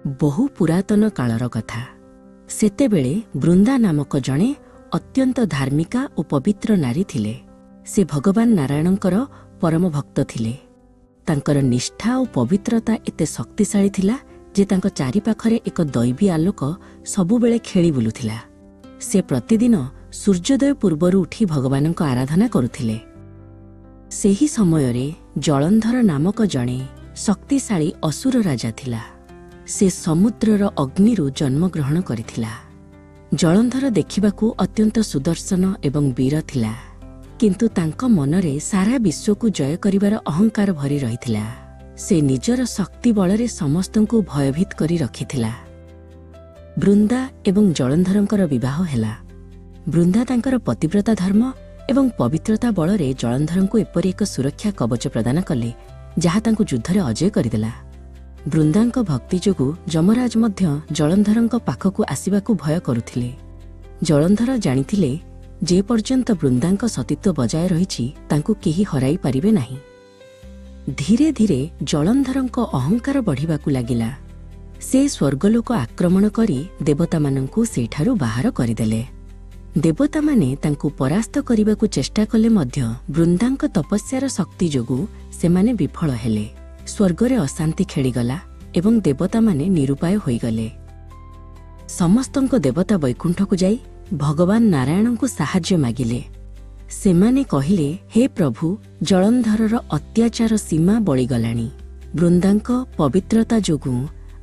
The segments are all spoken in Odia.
ବହୁ ପୁରାତନ କାଳର କଥା। ସେତେବେଳେ ବୃନ୍ଦା ନାମକ ଜଣେ ଅତ୍ୟନ୍ତ ଧାର୍ମିକା ଓ ପବିତ୍ର ନାରୀ ଥିଲେ। ସେ ଭଗବାନ ନାରାୟଣଙ୍କର ପରମ ଭକ୍ତ ଥିଲେ। ତାଙ୍କର ନିଷ୍ଠା ଓ ପବିତ୍ରତା ଏତେ ଶକ୍ତିଶାଳୀ ଥିଲା ଯେ ତାଙ୍କ ଚାରିପାଖରେ ଏକ ଦୈବୀ ଆଲୋକ ସବୁବେଳେ ଖେଳି ବୁଲୁଥିଲା। ସେ ପ୍ରତିଦିନ ସୂର୍ଯ୍ୟୋଦୟ ପୂର୍ବରୁ ଉଠି ଭଗବାନଙ୍କ ଆରାଧନା କରୁଥିଲେ। ସେହି ସମୟରେ ଜଳନ୍ଧର ନାମକ ଜଣେ ଶକ୍ତିଶାଳୀ ଅସୁର ରାଜା ଥିଲା। ସେ ସମୁଦ୍ରର ଅଗ୍ନିରୁ ଜନ୍ମଗ୍ରହଣ କରିଥିଲା। ଜଳନ୍ଧର ଦେଖିବାକୁ ଅତ୍ୟନ୍ତ ସୁଦର୍ଶନ ଏବଂ ବୀର ଥିଲା, କିନ୍ତୁ ତାଙ୍କ ମନରେ ସାରା ବିଶ୍ୱକୁ ଜୟ କରିବାର ଅହଙ୍କାର ଭରି ରହିଥିଲା। ସେ ନିଜର ଶକ୍ତି ବଳରେ ସମସ୍ତଙ୍କୁ ଭୟଭୀତ କରି ରଖିଥିଲା। ବୃନ୍ଦା ଏବଂ ଜଳନ୍ଧରଙ୍କର ବିବାହ ହେଲା। ବୃନ୍ଦା ତାଙ୍କର ପତିବ୍ରତା ଧର୍ମ ଏବଂ ପବିତ୍ରତା ବଳରେ ଜଳନ୍ଧରଙ୍କୁ ଏପରି ଏକ ସୁରକ୍ଷା କବଚ ପ୍ରଦାନ କଲେ ଯାହା ତାଙ୍କୁ ଯୁଦ୍ଧରେ ଅଜୟ କରିଦେଲା। ବୃନ୍ଦାଙ୍କ ଭକ୍ତି ଯୋଗୁଁ ଯମରାଜ ମଧ୍ୟ ଜଳନ୍ଧରଙ୍କ ପାଖକୁ ଆସିବାକୁ ଭୟ କରୁଥିଲେ। ଜଳନ୍ଧର ଜାଣିଥିଲେ ଯେ ପର୍ଯ୍ୟନ୍ତ ବୃନ୍ଦାଙ୍କ ସତୀତ୍ୱ ବଜାୟ ରହିଛି ତାଙ୍କୁ କେହି ହରାଇ ପାରିବେ ନାହିଁ। ଧୀରେ ଧୀରେ ଜଳନ୍ଧରଙ୍କ ଅହଙ୍କାର ବଢ଼ିବାକୁ ଲାଗିଲା। ସେ ସ୍ୱର୍ଗଲୋକ ଆକ୍ରମଣ କରି ଦେବତାମାନଙ୍କୁ ସେଠାରୁ ବାହାର କରିଦେଲେ। ଦେବତାମାନେ ତାଙ୍କୁ ପରାସ୍ତ କରିବାକୁ ଚେଷ୍ଟା କଲେ ମଧ୍ୟ ବୃନ୍ଦାଙ୍କ ତପସ୍ୟାର ଶକ୍ତି ଯୋଗୁଁ ସେମାନେ ବିଫଳ ହେଲେ। ସ୍ୱର୍ଗରେ ଅଶାନ୍ତି ଖେଳିଗଲା ଏବଂ ଦେବତାମାନେ ନିରୁପାୟ ହୋଇଗଲେ। ସମସ୍ତଙ୍କ ଦେବତା ବୈକୁଣ୍ଠକୁ ଯାଇ ଭଗବାନ ନାରାୟଣଙ୍କୁ ସାହାଯ୍ୟ ମାଗିଲେ। ସେମାନେ କହିଲେ, ହେ ପ୍ରଭୁ, ଜଳନ୍ଧରର ଅତ୍ୟାଚାର ସୀମା ବଳିଗଲାଣି। ବୃନ୍ଦାଙ୍କ ପବିତ୍ରତା ଯୋଗୁଁ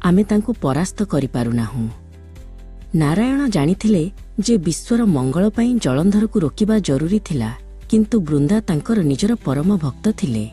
ଆମେ ତାଙ୍କୁ ପରାସ୍ତ କରିପାରୁନାହୁଁ। ନାରାୟଣ ଜାଣିଥିଲେ ଯେ ବିଶ୍ୱର ମଙ୍ଗଳ ପାଇଁ ଜଳନ୍ଧରକୁ ରୋକିବା ଜରୁରୀ ଥିଲା, କିନ୍ତୁ ବୃନ୍ଦା ତାଙ୍କର ନିଜର ପରମ ଭକ୍ତ ଥିଲେ।